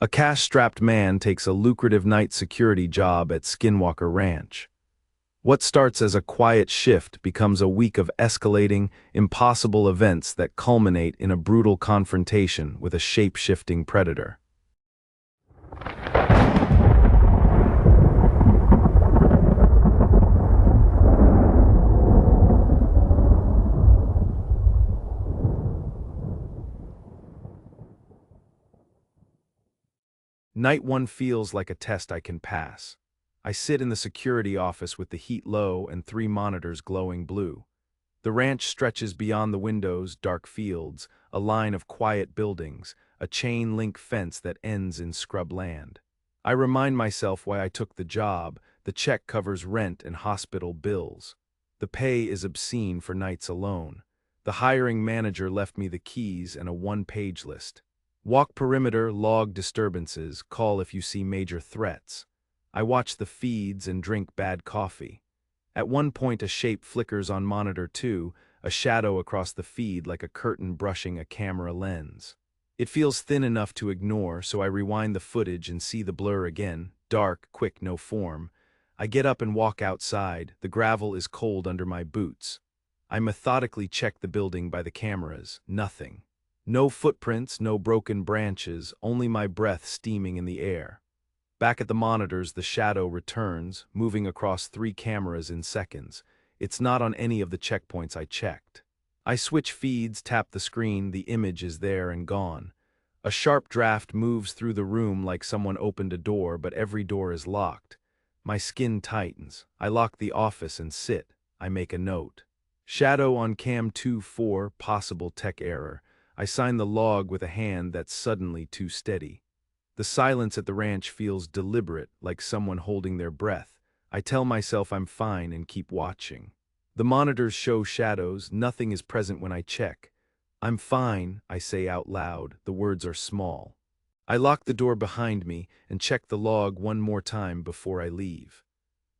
A cash-strapped man takes a lucrative night security job at Skinwalker Ranch. What starts as a quiet shift becomes a week of escalating, impossible events that culminate in a brutal confrontation with a shape-shifting predator. Night one feels like a test I can pass. I sit in the security office with the heat low and 3 monitors glowing blue. The ranch stretches beyond the windows, dark fields, a line of quiet buildings, a chain-link fence that ends in scrub land. I remind myself why I took the job. The check covers rent and hospital bills. The pay is obscene for nights alone. The hiring manager left me the keys and a one-page list. Walk perimeter, log disturbances, call if you see major threats. I watch the feeds and drink bad coffee. At one point a shape flickers on monitor 2, a shadow across the feed like a curtain brushing a camera lens. It feels thin enough to ignore, so I rewind the footage and see the blur again, dark, quick, no form. I get up and walk outside. The gravel is cold under my boots. I methodically check the building by the cameras. Nothing. No footprints, no broken branches, only my breath steaming in the air. Back at the monitors, the shadow returns, moving across 3 cameras in seconds. It's not on any of the checkpoints I checked. I switch feeds, tap the screen, the image is there and gone. A sharp draft moves through the room like someone opened a door, but every door is locked. My skin tightens. I lock the office and sit. I make a note. Shadow on cam 2-4, possible tech error. I sign the log with a hand that's suddenly too steady. The silence at the ranch feels deliberate, like someone holding their breath. I tell myself I'm fine and keep watching. The monitors show shadows, nothing is present when I check. I'm fine, I say out loud, the words are small. I lock the door behind me and check the log one more time before I leave.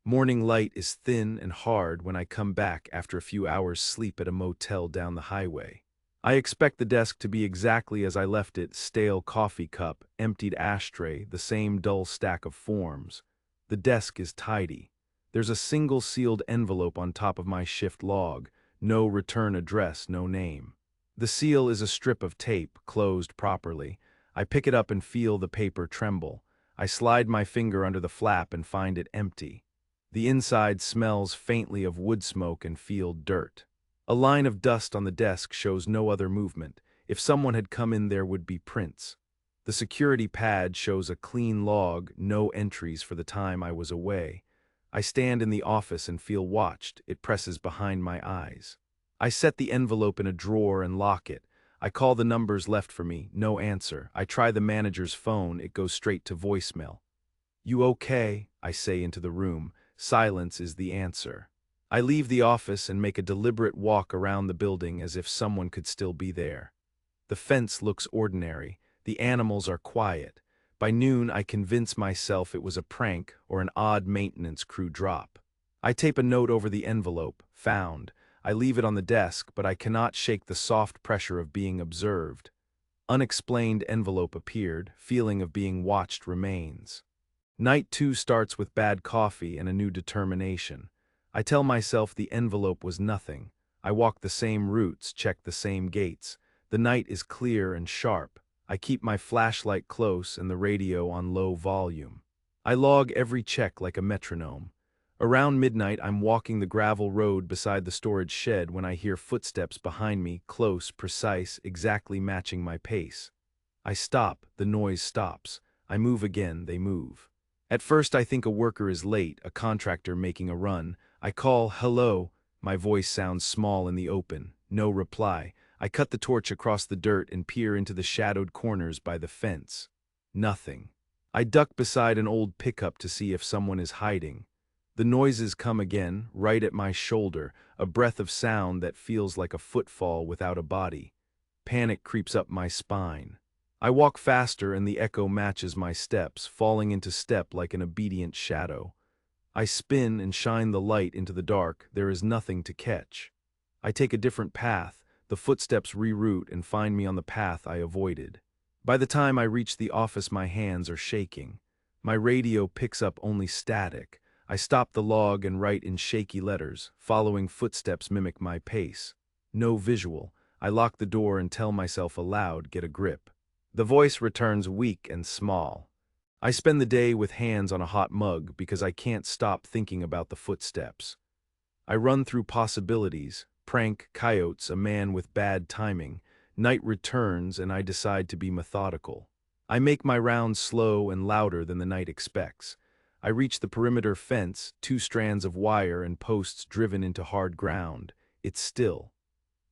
Morning light is thin and hard when I come back after a few hours sleep at a motel down the highway. I expect the desk to be exactly as I left it, stale coffee cup, emptied ashtray, the same dull stack of forms. The desk is tidy. There's a single sealed envelope on top of my shift log, no return address, no name. The seal is a strip of tape, closed properly. I pick it up and feel the paper tremble. I slide my finger under the flap and find it empty. The inside smells faintly of wood smoke and field dirt. A line of dust on the desk shows no other movement. If someone had come in, there would be prints. The security pad shows a clean log, no entries for the time I was away. I stand in the office and feel watched. It presses behind my eyes. I set the envelope in a drawer and lock it. I call the numbers left for me, no answer. I try the manager's phone, it goes straight to voicemail. "You okay?" I say into the room. Silence is the answer. I leave the office and make a deliberate walk around the building as if someone could still be there. The fence looks ordinary. The animals are quiet. By noon, I convince myself it was a prank or an odd maintenance crew drop. I tape a note over the envelope, found. I leave it on the desk, but I cannot shake the soft pressure of being observed. Unexplained envelope appeared, feeling of being watched remains. Night 2 starts with bad coffee and a new determination. I tell myself the envelope was nothing. I walk the same routes, check the same gates. The night is clear and sharp. I keep my flashlight close and the radio on low volume. I log every check like a metronome. Around midnight, I'm walking the gravel road beside the storage shed when I hear footsteps behind me, close, precise, exactly matching my pace. I stop, the noise stops. I move again, they move. At first I think a worker is late, a contractor making a run. I call, "Hello." My voice sounds small in the open. No reply. I cut the torch across the dirt and peer into the shadowed corners by the fence. Nothing. I duck beside an old pickup to see if someone is hiding. The noises come again, right at my shoulder, a breath of sound that feels like a footfall without a body. Panic creeps up my spine. I walk faster and the echo matches my steps, falling into step like an obedient shadow. I spin and shine the light into the dark. There is nothing to catch. I take a different path. The footsteps reroute and find me on the path I avoided. By the time I reach the office, my hands are shaking. My radio picks up only static. I stop the log and write in shaky letters, following footsteps mimic my pace. No visual. I lock the door and tell myself aloud, get a grip. The voice returns weak and small. I spend the day with hands on a hot mug because I can't stop thinking about the footsteps. I run through possibilities, prank, coyotes, a man with bad timing. Night returns and I decide to be methodical. I make my rounds slow and louder than the night expects. I reach the perimeter fence, 2 strands of wire and posts driven into hard ground. It's still.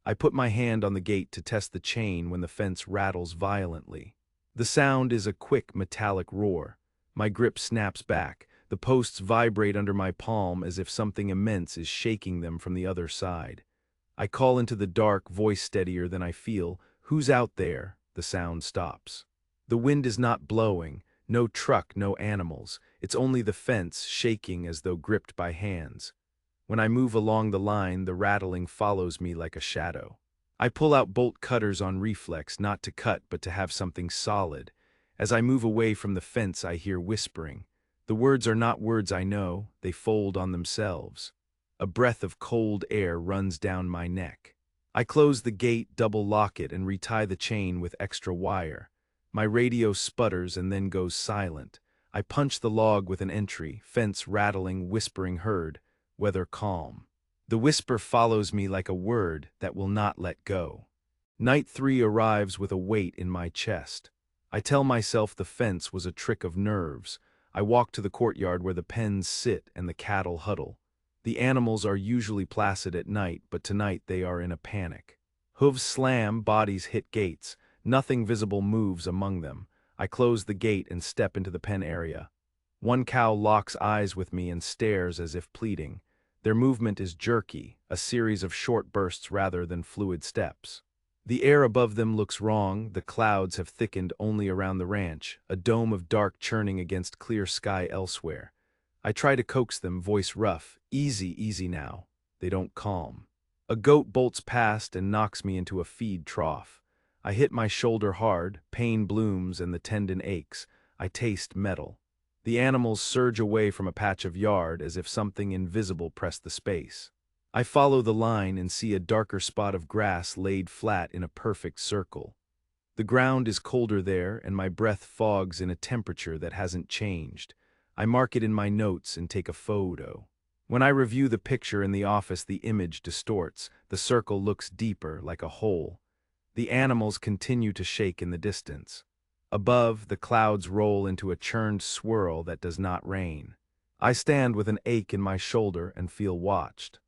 I put my hand on the gate to test the chain when the fence rattles violently. The sound is a quick metallic roar. My grip snaps back. The posts vibrate under my palm as if something immense is shaking them from the other side. I call into the dark, voice steadier than I feel. Who's out there? The sound stops. The wind is not blowing. No truck, no animals. It's only the fence shaking as though gripped by hands. When I move along the line, the rattling follows me like a shadow. I pull out bolt cutters on reflex, not to cut but to have something solid. As I move away from the fence, I hear whispering. The words are not words I know, they fold on themselves. A breath of cold air runs down my neck. I close the gate, double lock it, and retie the chain with extra wire. My radio sputters and then goes silent. I punch the log with an entry, fence rattling, whispering heard, weather calm. The whisper follows me like a word that will not let go. Night 3 arrives with a weight in my chest. I tell myself the fence was a trick of nerves. I walk to the courtyard where the pens sit and the cattle huddle. The animals are usually placid at night, but tonight they are in a panic. Hooves slam, bodies hit gates. Nothing visible moves among them. I close the gate and step into the pen area. One cow locks eyes with me and stares as if pleading. Their movement is jerky, a series of short bursts rather than fluid steps. The air above them looks wrong, the clouds have thickened only around the ranch, a dome of dark churning against clear sky elsewhere. I try to coax them, voice rough, easy, easy now. They don't calm. A goat bolts past and knocks me into a feed trough. I hit my shoulder hard, pain blooms and the tendon aches. I taste metal. The animals surge away from a patch of yard as if something invisible pressed the space. I follow the line and see a darker spot of grass laid flat in a perfect circle. The ground is colder there and my breath fogs in a temperature that hasn't changed. I mark it in my notes and take a photo. When I review the picture in the office, the image distorts. The circle looks deeper, like a hole. The animals continue to shake in the distance. Above, the clouds roll into a churned swirl that does not rain. I stand with an ache in my shoulder and feel watched.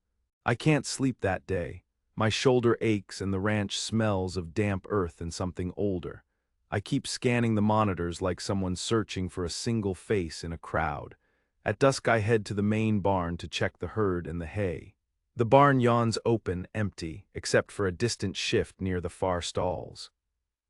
I can't sleep that day. My shoulder aches and the ranch smells of damp earth and something older. I keep scanning the monitors like someone searching for a single face in a crowd. At dusk I head to the main barn to check the herd and the hay. The barn yawns open, empty, except for a distant shift near the far stalls.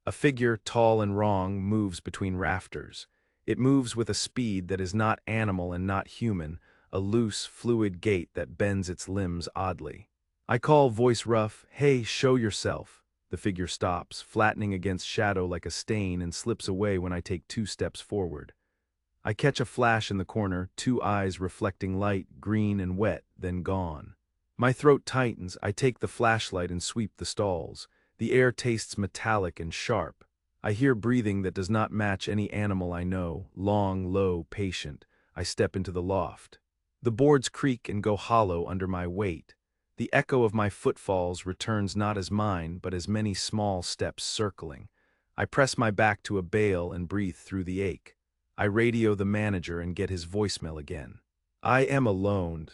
A figure, tall and wrong, moves between rafters. It moves with a speed that is not animal and not human, a loose, fluid gait that bends its limbs oddly. I call, voice rough, "Hey, show yourself." The figure stops, flattening against shadow like a stain, and slips away when I take 2 steps forward. I catch a flash in the corner, 2 eyes reflecting light, green and wet, then gone. My throat tightens. I take the flashlight and sweep the stalls. The air tastes metallic and sharp. I hear breathing that does not match any animal I know, long, low, patient. I step into the loft. The boards creak and go hollow under my weight. The echo of my footfalls returns not as mine, but as many small steps circling. I press my back to a bale and breathe through the ache. I radio the manager and get his voicemail again. I am alone.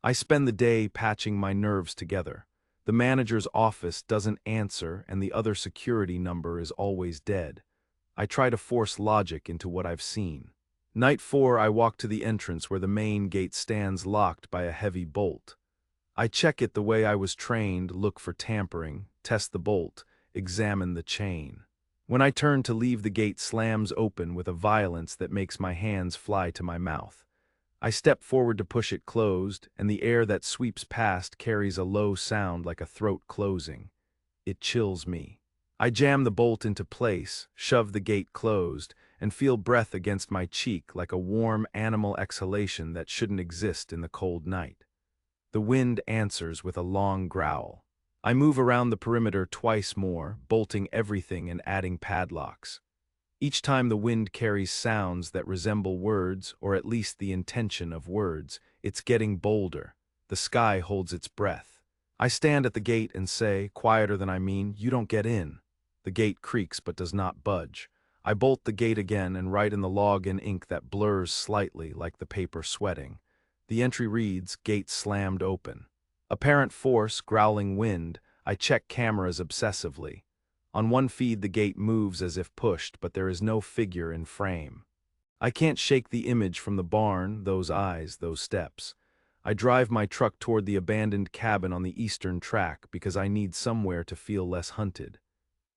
I spend the day patching my nerves together. The manager's office doesn't answer and the other security number is always dead. I try to force logic into what I've seen. Night 4, I walk to the entrance where the main gate stands locked by a heavy bolt. I check it the way I was trained, look for tampering, test the bolt, examine the chain. When I turn to leave, the gate slams open with a violence that makes my hands fly to my mouth. I step forward to push it closed, and the air that sweeps past carries a low sound like a throat closing. It chills me. I jam the bolt into place, shove the gate closed, and feel breath against my cheek like a warm animal exhalation that shouldn't exist in the cold night. The wind answers with a long growl. I move around the perimeter twice more, bolting everything and adding padlocks. Each time the wind carries sounds that resemble words, or at least the intention of words. It's getting bolder. The sky holds its breath. I stand at the gate and say, quieter than I mean, "You don't get in." The gate creaks but does not budge. I bolt the gate again and write in the log in ink that blurs slightly like the paper sweating. The entry reads, "Gate slammed open." Apparent force, growling wind. I check cameras obsessively. On one feed the gate moves as if pushed, but there is no figure in frame. I can't shake the image from the barn, those eyes, those steps. I drive my truck toward the abandoned cabin on the eastern track because I need somewhere to feel less hunted.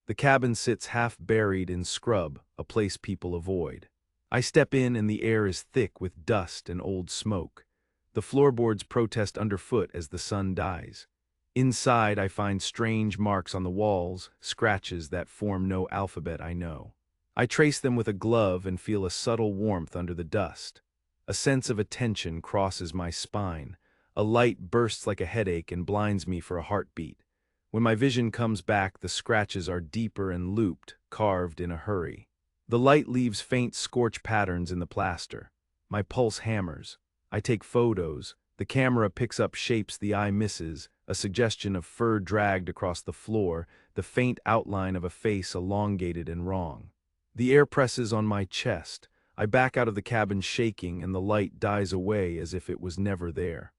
The cabin sits half buried in scrub, a place people avoid. I step in and the air is thick with dust and old smoke. The floorboards protest underfoot as the sun dies. Inside, I find strange marks on the walls, scratches that form no alphabet I know. I trace them with a glove and feel a subtle warmth under the dust. A sense of attention crosses my spine. A light bursts like a headache and blinds me for a heartbeat. When my vision comes back, the scratches are deeper and looped, carved in a hurry. The light leaves faint scorch patterns in the plaster. My pulse hammers. I take photos. The camera picks up shapes the eye misses, a suggestion of fur dragged across the floor, the faint outline of a face elongated and wrong. The air presses on my chest. I back out of the cabin shaking and the light dies away as if it was never there.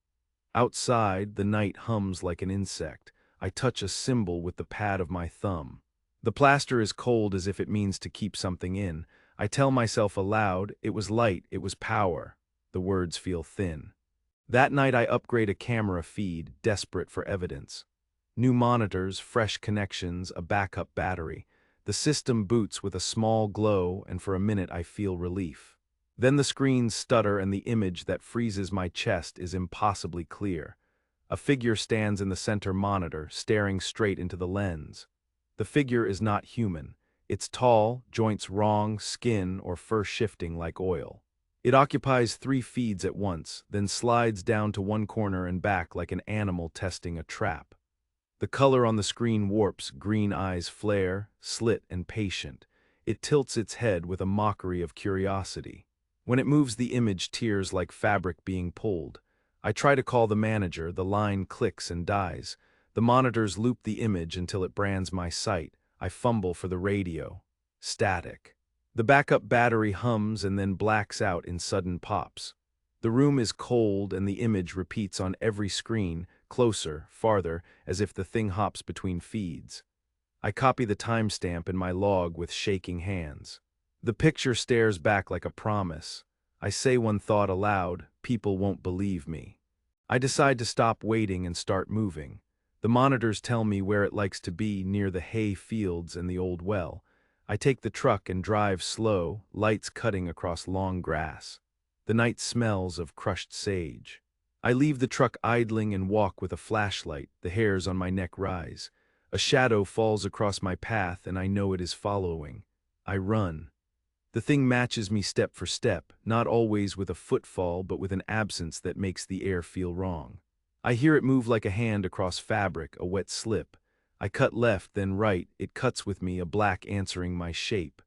Outside, the night hums like an insect. I touch a symbol with the pad of my thumb. The plaster is cold as if it means to keep something in. I tell myself aloud, it was light, it was power. The words feel thin. That night I upgrade a camera feed, desperate for evidence. New monitors, fresh connections, a backup battery. The system boots with a small glow, and for a minute I feel relief. Then the screens stutter and the image that freezes my chest is impossibly clear. A figure stands in the center monitor, staring straight into the lens. The figure is not human. It's tall, joints wrong, skin or fur shifting like oil. It occupies 3 feeds at once, then slides down to one corner and back like an animal testing a trap. The color on the screen warps, green eyes flare, slit and patient. It tilts its head with a mockery of curiosity. When it moves, the image tears like fabric being pulled. I try to call the manager, the line clicks and dies. The monitors loop the image until it brands my sight. I fumble for the radio. Static. The backup battery hums and then blacks out in sudden pops. The room is cold and the image repeats on every screen, closer, farther, as if the thing hops between feeds. I copy the timestamp in my log with shaking hands. The picture stares back like a promise. I say one thought aloud, people won't believe me. I decide to stop waiting and start moving. The monitors tell me where it likes to be, near the hay fields and the old well. I take the truck and drive slow, lights cutting across long grass. The night smells of crushed sage. I leave the truck idling and walk with a flashlight, the hairs on my neck rise. A shadow falls across my path and I know it is following. I run. The thing matches me step for step, not always with a footfall but with an absence that makes the air feel wrong. I hear it move like a hand across fabric, a wet slip. I cut left, then right, it cuts with me, a black answering my shape.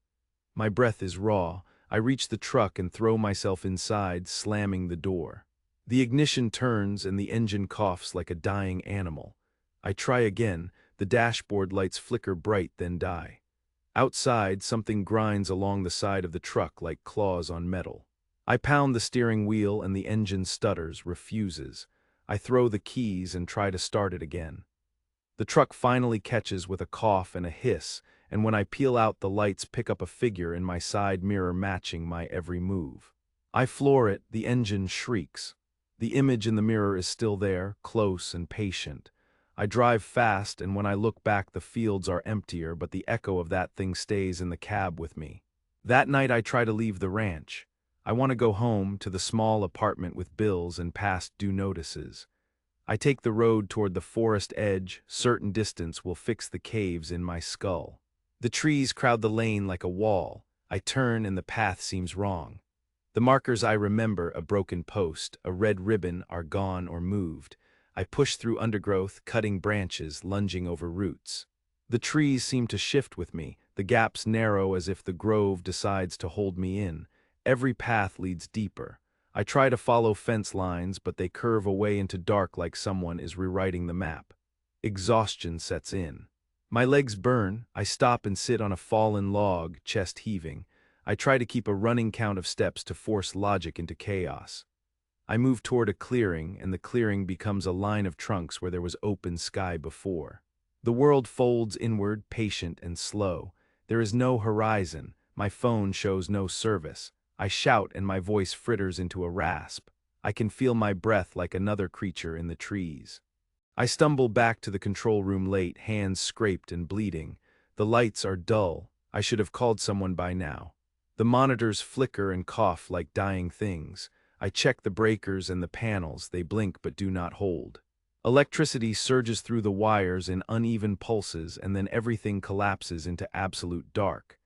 My breath is raw. I reach the truck and throw myself inside, slamming the door. The ignition turns and the engine coughs like a dying animal. I try again, the dashboard lights flicker bright then die. Outside, something grinds along the side of the truck like claws on metal. I pound the steering wheel and the engine stutters, refuses. I throw the keys and try to start it again. The truck finally catches with a cough and a hiss, and when I peel out, the lights pick up a figure in my side mirror matching my every move. I floor it, the engine shrieks. The image in the mirror is still there, close and patient. I drive fast, and when I look back, the fields are emptier, but the echo of that thing stays in the cab with me. That night I try to leave the ranch. I want to go home, to the small apartment with bills and past due notices. I take the road toward the forest edge, certain distance will fix the caves in my skull. The trees crowd the lane like a wall. I turn and the path seems wrong. The markers I remember, a broken post, a red ribbon, are gone or moved. I push through undergrowth, cutting branches, lunging over roots. The trees seem to shift with me, the gaps narrow as if the grove decides to hold me in. Every path leads deeper. I try to follow fence lines, but they curve away into dark like someone is rewriting the map. Exhaustion sets in. My legs burn. I stop and sit on a fallen log, chest heaving. I try to keep a running count of steps to force logic into chaos. I move toward a clearing, and the clearing becomes a line of trunks where there was open sky before. The world folds inward, patient and slow. There is no horizon. My phone shows no service. I shout and my voice fritters into a rasp. I can feel my breath like another creature in the trees. I stumble back to the control room late, hands scraped and bleeding. The lights are dull. I should have called someone by now. The monitors flicker and cough like dying things. I check the breakers and the panels. They blink but do not hold. Electricity surges through the wires in uneven pulses, and then everything collapses into absolute dark.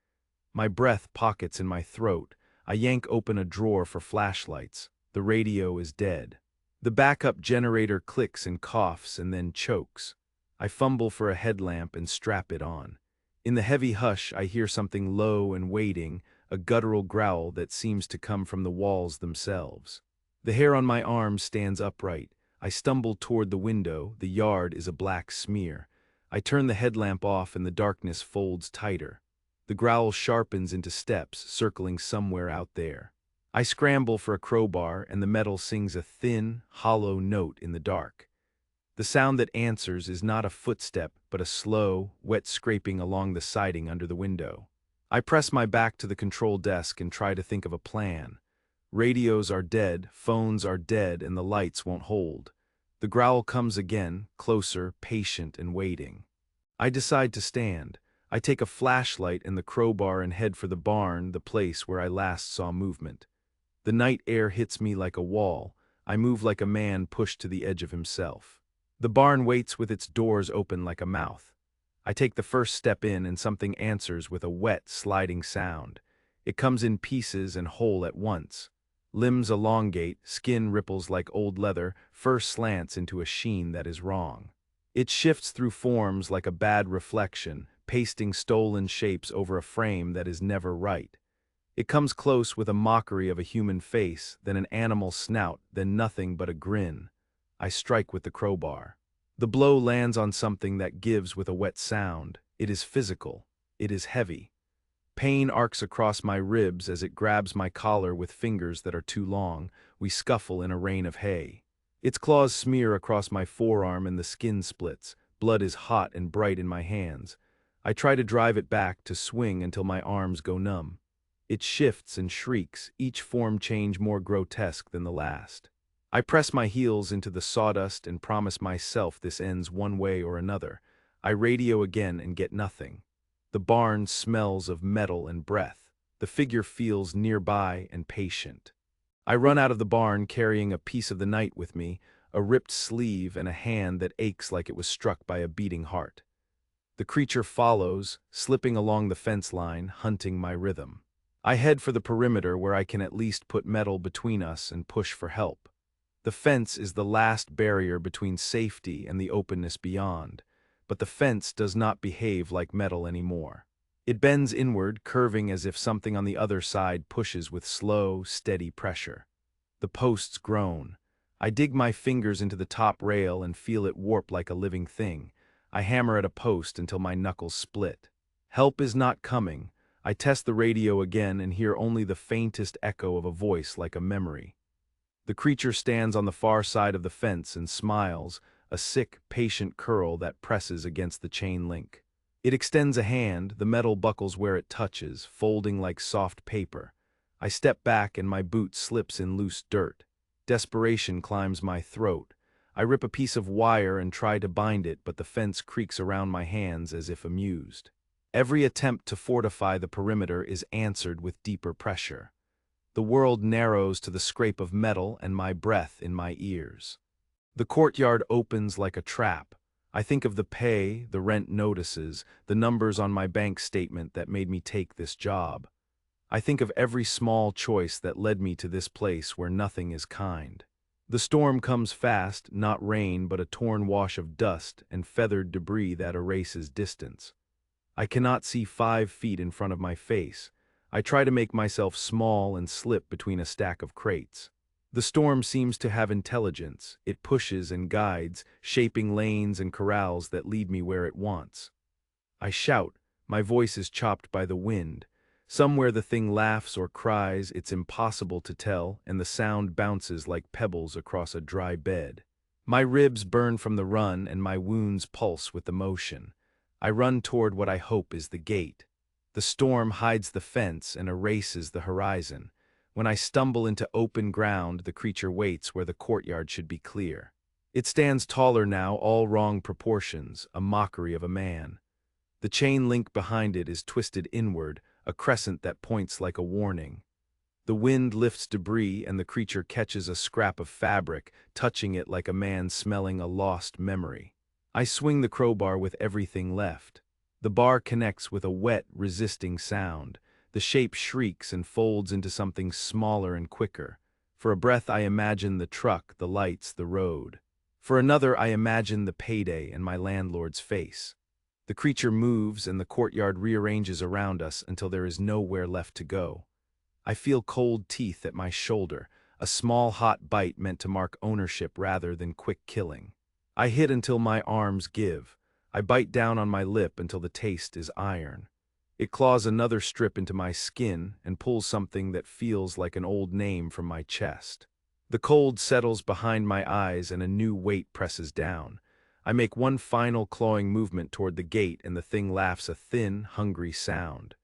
My breath pockets in my throat. I yank open a drawer for flashlights. The radio is dead. The backup generator clicks and coughs and then chokes. I fumble for a headlamp and strap it on. In the heavy hush, I hear something low and waiting, a guttural growl that seems to come from the walls themselves. The hair on my arm stands upright. I stumble toward the window. The yard is a black smear. I turn the headlamp off and the darkness folds tighter. The growl sharpens into steps, circling somewhere out there. I scramble for a crowbar, and the metal sings a thin, hollow note in the dark. The sound that answers is not a footstep, but a slow, wet scraping along the siding under the window. I press my back to the control desk and try to think of a plan. Radios are dead, phones are dead, and the lights won't hold. The growl comes again, closer, patient and waiting. I decide to stand. I take a flashlight and the crowbar and head for the barn, the place where I last saw movement. The night air hits me like a wall. I move like a man pushed to the edge of himself. The barn waits with its doors open like a mouth. I take the first step in and something answers with a wet, sliding sound. It comes in pieces and whole at once. Limbs elongate, skin ripples like old leather, fur slants into a sheen that is wrong. It shifts through forms like a bad reflection, pasting stolen shapes over a frame that is never right. It comes close with a mockery of a human face, then an animal snout, then nothing but a grin. I strike with the crowbar. The blow lands on something that gives with a wet sound. It is physical. It is heavy. Pain arcs across my ribs as it grabs my collar with fingers that are too long. We scuffle in a rain of hay. Its claws smear across my forearm and the skin splits. Blood is hot and bright in my hands. I try to drive it back, to swing until my arms go numb. It shifts and shrieks, each form change more grotesque than the last. I press my heels into the sawdust and promise myself this ends one way or another. I radio again and get nothing. The barn smells of metal and breath. The figure feels nearby and patient. I run out of the barn carrying a piece of the night with me, a ripped sleeve and a hand that aches like it was struck by a beating heart. The creature follows, slipping along the fence line, hunting my rhythm. I head for the perimeter where I can at least put metal between us and push for help. The fence is the last barrier between safety and the openness beyond, but the fence does not behave like metal anymore. It bends inward, curving as if something on the other side pushes with slow, steady pressure. The posts groan. I dig my fingers into the top rail and feel it warp like a living thing. I hammer at a post until my knuckles split. Help is not coming. I test the radio again and hear only the faintest echo of a voice like a memory. The creature stands on the far side of the fence and smiles, a sick, patient curl that presses against the chain link. It extends a hand, the metal buckles where it touches, folding like soft paper. I step back and my boot slips in loose dirt. Desperation climbs my throat. I rip a piece of wire and try to bind it, but the fence creaks around my hands as if amused. Every attempt to fortify the perimeter is answered with deeper pressure. The world narrows to the scrape of metal and my breath in my ears. The courtyard opens like a trap. I think of the pay, the rent notices, the numbers on my bank statement that made me take this job. I think of every small choice that led me to this place where nothing is kind. The storm comes fast, not rain, but a torn wash of dust and feathered debris that erases distance. I cannot see 5 feet in front of my face. I try to make myself small and slip between a stack of crates. The storm seems to have intelligence. It pushes and guides, shaping lanes and corrals that lead me where it wants. I shout. My voice is chopped by the wind. Somewhere the thing laughs or cries, it's impossible to tell, and the sound bounces like pebbles across a dry bed. My ribs burn from the run and my wounds pulse with emotion. I run toward what I hope is the gate. The storm hides the fence and erases the horizon. When I stumble into open ground, the creature waits where the courtyard should be clear. It stands taller now, all wrong proportions, a mockery of a man. The chain link behind it is twisted inward, a crescent that points like a warning. The wind lifts debris and the creature catches a scrap of fabric, touching it like a man smelling a lost memory. I swing the crowbar with everything left. The bar connects with a wet, resisting sound. The shape shrieks and folds into something smaller and quicker. For a breath I imagine the truck, the lights, the road. For another I imagine the payday and my landlord's face. The creature moves and the courtyard rearranges around us until there is nowhere left to go. I feel cold teeth at my shoulder, a small hot bite meant to mark ownership rather than quick killing. I hit until my arms give. I bite down on my lip until the taste is iron. It claws another strip into my skin and pulls something that feels like an old name from my chest. The cold settles behind my eyes and a new weight presses down. I make one final clawing movement toward the gate and the thing laughs a thin, hungry sound.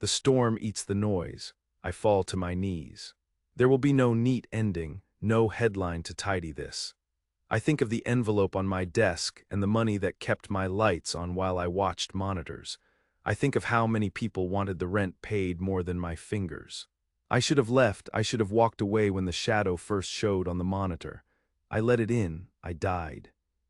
The storm eats the noise. I fall to my knees. There will be no neat ending, no headline to tidy this. I think of the envelope on my desk and the money that kept my lights on while I watched monitors. I think of how many people wanted the rent paid more than my fingers. I should have left. I should have walked away when the shadow first showed on the monitor. I let it in. I died.